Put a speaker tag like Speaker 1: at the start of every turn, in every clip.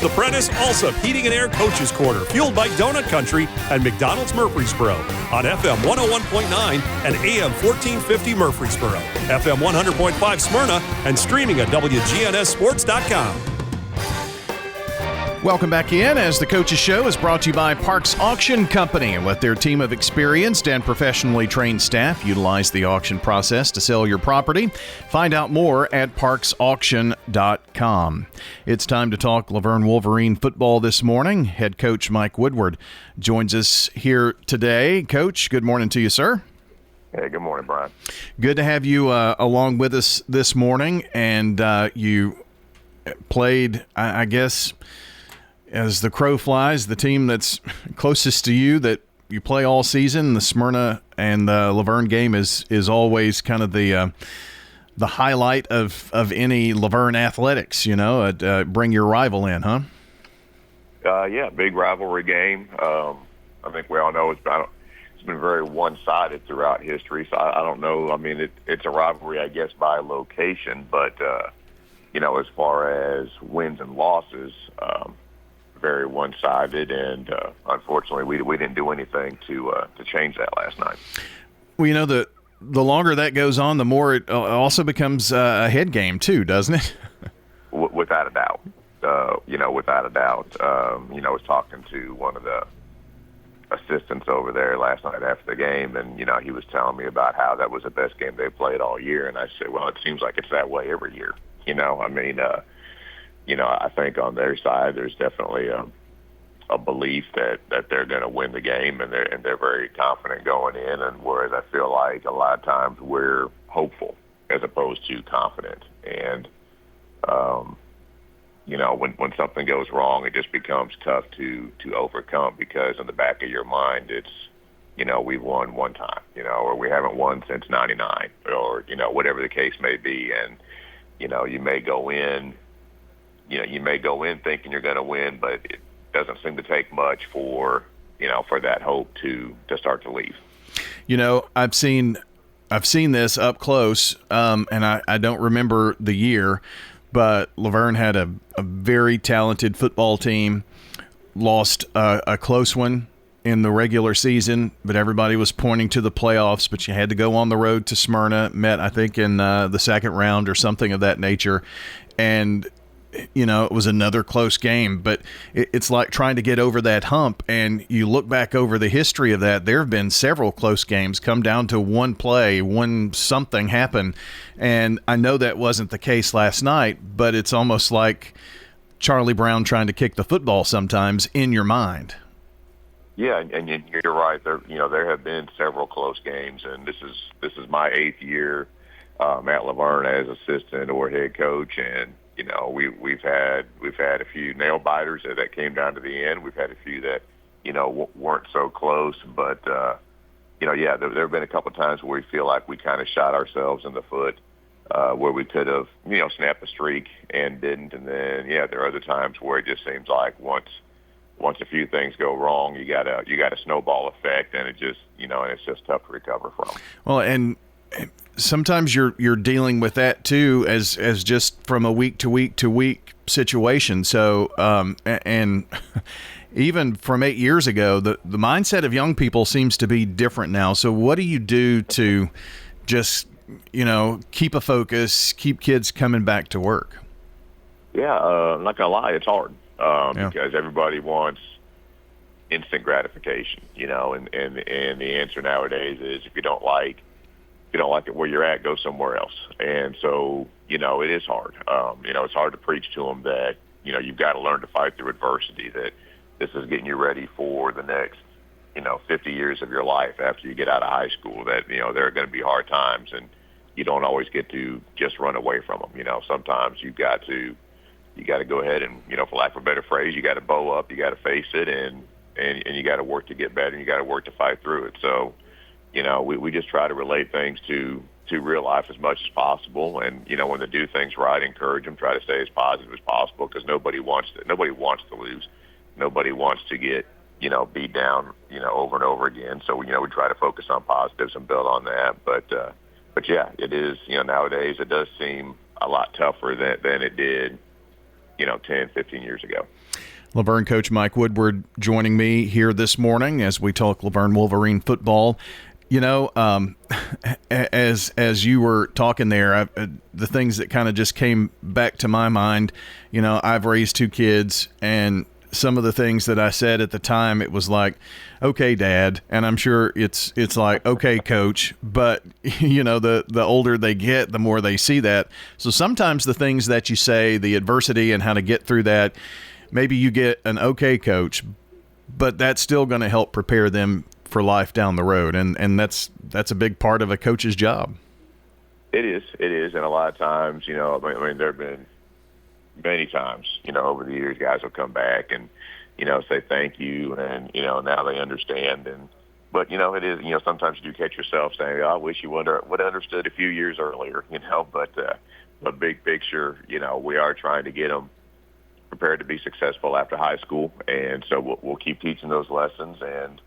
Speaker 1: The Prentice Allsup Heating and Air Coaches Corner, fueled by Donut Country and McDonald's Murfreesboro on FM 101.9 and AM 1450 Murfreesboro, FM 100.5 Smyrna, and streaming at WGNSSports.com.
Speaker 2: Welcome back in as the Coaches Show is brought to you by Parks Auction Company. And with their team of experienced and professionally trained staff, utilize the auction process to sell your property. Find out more at parksauction.com. It's time to talk Laverne Wolverine football this morning. Head coach Mike Woodward joins us here today. Coach, good morning to you, sir.
Speaker 3: Hey, good morning, Brian.
Speaker 2: Good to have you along with us this morning. And you played, I guess, as the crow flies, the team that's closest to you that you play all season. The Smyrna and the Laverne game is always kind of the highlight of any Laverne athletics, bring your rival in, huh?
Speaker 3: Yeah, big rivalry game. I think we all know it's been very one-sided throughout history, so I don't know. I mean, it's a rivalry, I guess, by location, but, as far as wins and losses, very one-sided, and unfortunately, we didn't do anything to change that last night.
Speaker 2: Well, the longer that goes on, the more it also becomes a head game too, doesn't it?
Speaker 3: Without a doubt. Without a doubt. I was talking to one of the assistants over there last night after the game, and he was telling me about how that was the best game they played all year, and I said, well, it seems like it's that way every year. I think on their side, there's definitely a belief that they're going to win the game, and they're very confident going in. And whereas I feel like a lot of times we're hopeful as opposed to confident. And when something goes wrong, it just becomes tough to overcome, because in the back of your mind, it's we've won one time, or we haven't won since '99, or whatever the case may be, and you may go in. You may go in thinking you're going to win, but it doesn't seem to take much for that hope to start to leave.
Speaker 2: I've seen this up close, and I don't remember the year, but Laverne had a very talented football team, lost a close one in the regular season, but everybody was pointing to the playoffs, but you had to go on the road to Smyrna, met, I think, in the second round or something of that nature, and it was another close game, but it's like trying to get over that hump. And you look back over the history of that, there have been several close games come down to one play, when something happened. And I know that wasn't the case last night, but it's almost like Charlie Brown trying to kick the football sometimes in your mind.
Speaker 3: Yeah, and you're right. There have been several close games, and this is my 8th year at Laverne as assistant or head coach, and we've had a few nail biters that came down to the end. We've had a few that weren't so close, but there have been a couple of times where we feel like we kind of shot ourselves in the foot, where we could have snapped a streak and didn't. And then there are other times where it just seems like once a few things go wrong, you got a snowball effect, and it just and it's just tough to recover from.
Speaker 2: Well, and sometimes you're dealing with that too, as just from a week to week situation. So, and even from 8 years ago, the mindset of young people seems to be different now. So what do you do to just, keep a focus, keep kids coming back to work?
Speaker 3: Yeah. I'm not gonna lie. It's hard, because everybody wants instant gratification, and the answer nowadays is if you don't like it where you're at, go somewhere else. And so, it is hard. It's hard to preach to them that, you've got to learn to fight through adversity, that this is getting you ready for the next, 50 years of your life after you get out of high school, that, there are going to be hard times, and you don't always get to just run away from them. Sometimes you got to go ahead and, for lack of a better phrase, you got to bow up, you got to face it, and you got to work to get better, and you got to work to fight through it. So, we just try to relate things to real life as much as possible. And, when they do things right, encourage them, try to stay as positive as possible, because nobody wants to lose. Nobody wants to get, beat down, over and over again. So, we try to focus on positives and build on that. But yeah, it is, nowadays it does seem a lot tougher than it did, 10, 15 years ago.
Speaker 2: Laverne coach Mike Woodward joining me here this morning as we talk Laverne Wolverine football. As you were talking there, the things that kind of just came back to my mind, I've raised 2 kids, and some of the things that I said at the time, it was like, okay, Dad, and I'm sure it's like, okay, Coach, but the older they get, the more they see that. So sometimes the things that you say, the adversity and how to get through that, maybe you get an okay coach, but that's still going to help prepare them for life down the road, and that's a big part of a coach's job.
Speaker 3: It is, and a lot of times, there have been many times, over the years, guys will come back and, say thank you, and, now they understand. But it is, sometimes you do catch yourself saying, I wish you would have understood a few years earlier, but big picture, we are trying to get them prepared to be successful after high school, and so we'll keep teaching those lessons and,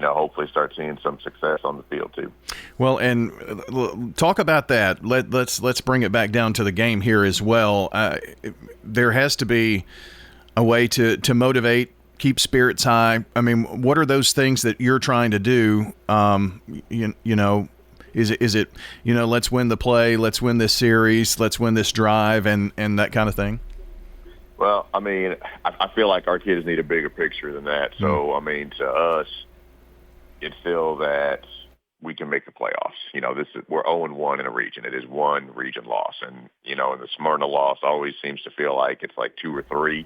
Speaker 3: hopefully start seeing some success on the field too.
Speaker 2: Well, and talk about that. Let's bring it back down to the game here as well. There has to be a way to motivate, keep spirits high. I mean, what are those things that you're trying to do? Is it let's win the play, let's win this series, let's win this drive, and that kind of thing?
Speaker 3: Well, I feel like our kids need a bigger picture than that. So, to us, it's still that we can make the playoffs. We're 0-1 in a region. It is one region loss. And, the Smyrna loss always seems to feel like it's like 2 or 3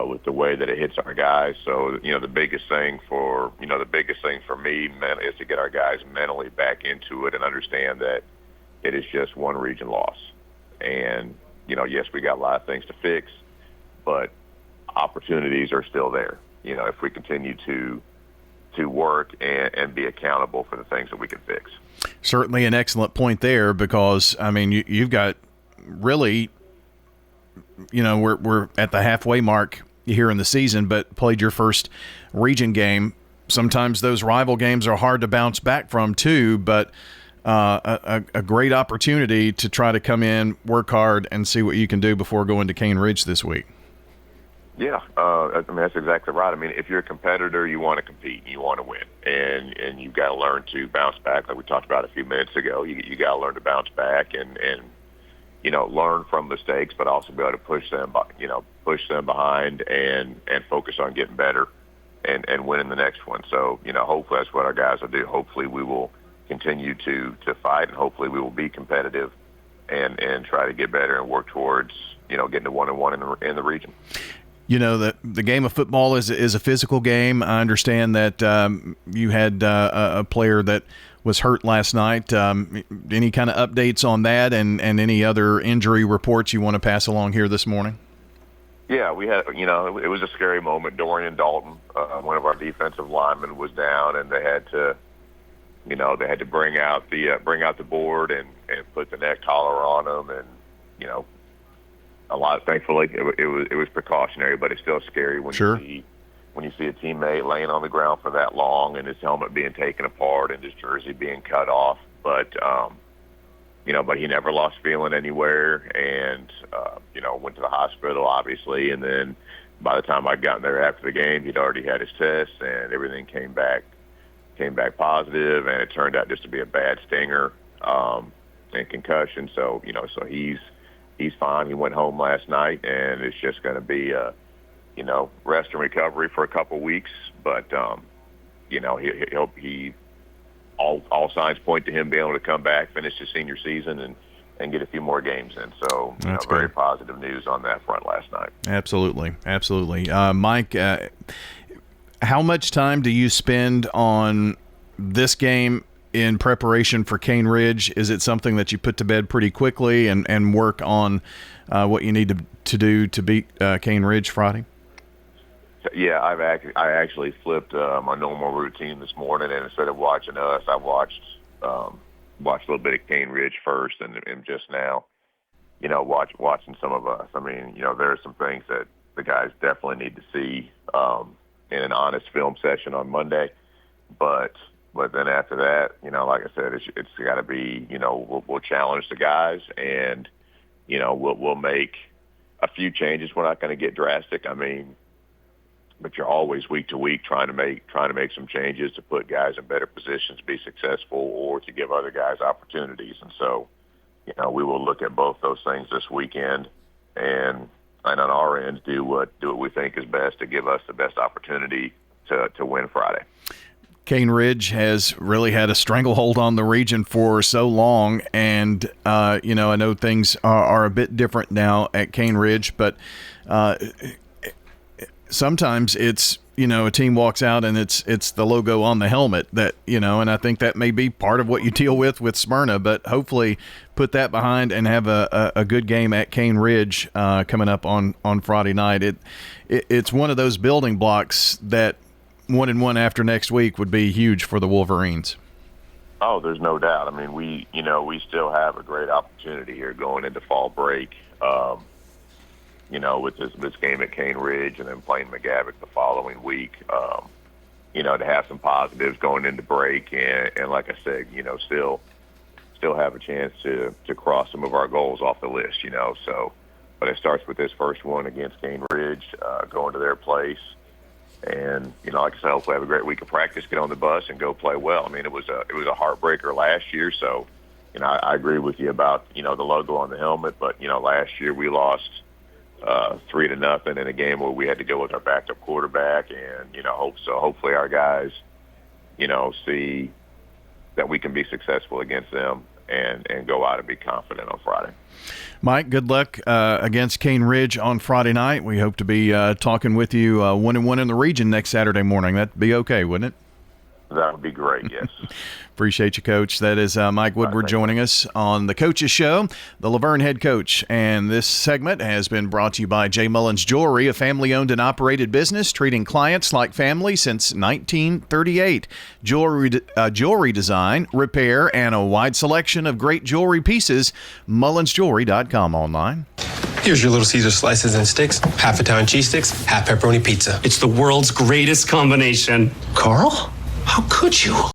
Speaker 3: with the way that it hits our guys. So, the biggest thing for me is to get our guys mentally back into it and understand that it is just one region loss. And, yes, we got a lot of things to fix, but opportunities are still there. If we continue to work and be accountable for the things that we can fix.
Speaker 2: Certainly an excellent point there, because you've got really, we're at the halfway mark here in the season, but played your first region game. Sometimes those rival games are hard to bounce back from too, but a great opportunity to try to come in, work hard, and see what you can do before going to Cane Ridge this week.
Speaker 3: Yeah, that's exactly right. If you're a competitor, you want to compete, and you want to win, and you've got to learn to bounce back, like we talked about a few minutes ago. You got to learn to bounce back and learn from mistakes, but also be able to push them behind and focus on getting better and winning the next one. So hopefully that's what our guys will do. Hopefully we will continue to fight, and hopefully we will be competitive and try to get better and work towards getting to 1-1 in the region.
Speaker 2: The game of football is a physical game. I understand that you had a player that was hurt last night. Any kind of updates on that and any other injury reports you want to pass along here this morning?
Speaker 3: Yeah, we had, it was a scary moment. Dorian Dalton, one of our defensive linemen, was down, and they had to bring out the board and put the neck collar on him, and thankfully it was precautionary, but it's still scary when
Speaker 2: sure.
Speaker 3: you see a teammate laying on the ground for that long and his helmet being taken apart and his jersey being cut off. But but he never lost feeling anywhere, and went to the hospital obviously, and then by the time I got there after the game, he'd already had his test and everything came back positive, and it turned out just to be a bad stinger and concussion. So so he's fine. He went home last night, and it's just going to be rest and recovery for a couple weeks. But all signs point to him being able to come back, finish his senior season, and get a few more games in. So very positive news on that front last night. Absolutely.
Speaker 2: Mike, how much time do you spend on this game in preparation for Cane Ridge? Is it something that you put to bed pretty quickly and work on what you need to do to beat Cane Ridge Friday?
Speaker 3: Yeah, I actually flipped my normal routine this morning, and instead of watching us, I watched a little bit of Cane Ridge first, and just now, watching some of us. There are some things that the guys definitely need to see in an honest film session on Monday, but then after that, like I said, it's got to be, we'll challenge the guys, and we'll make a few changes. We're not going to get drastic. I mean, but you're always week to week trying to make some changes to put guys in better positions to be successful or to give other guys opportunities. And so, we will look at both those things this weekend and on our end do what we think is best to give us the best opportunity to win Friday.
Speaker 2: Cane Ridge has really had a stranglehold on the region for so long, and I know things are a bit different now at Cane Ridge, but sometimes it's a team walks out and it's the logo on the helmet that and I think that may be part of what you deal with Smyrna, but hopefully put that behind and have a good game at Cane Ridge coming up on Friday night. It's one of those building blocks that 1-1 after next week would be huge for the Wolverines.
Speaker 3: Oh, there's no doubt. I mean, we still have a great opportunity here going into fall break. With this game at Cane Ridge and then playing McGavock the following week, to have some positives going into break and like I said, still have a chance to cross some of our goals off the list, So, but it starts with this first one against Cane Ridge, going to their place. And, like I said, hopefully have a great week of practice, get on the bus, and go play well. I memean, it was a heartbreaker last year, so, I agree with you about, the logo on the helmet. But, last year we lost 3-0 in a game where we had to go with our backup quarterback. And, hopefully our guys, see that we can be successful against them and go out and be confident on Friday.
Speaker 2: Mike, good luck against Cane Ridge on Friday night. We hope to be talking with you 1-1 in the region next Saturday morning. That'd be okay, wouldn't it?
Speaker 3: That would be great, yes.
Speaker 2: Appreciate you, Coach. That is Mike Woodward joining us on The Coach's Show, the Laverne head coach. And this segment has been brought to you by J. Mullins Jewelry, a family-owned and operated business treating clients like family since 1938. Jewelry design, repair, and a wide selection of great jewelry pieces. MullinsJewelry.com online.
Speaker 4: Here's your Little Caesar slices and sticks, half Italian cheese sticks, half pepperoni pizza.
Speaker 5: It's the world's greatest combination.
Speaker 4: Carl? How could you?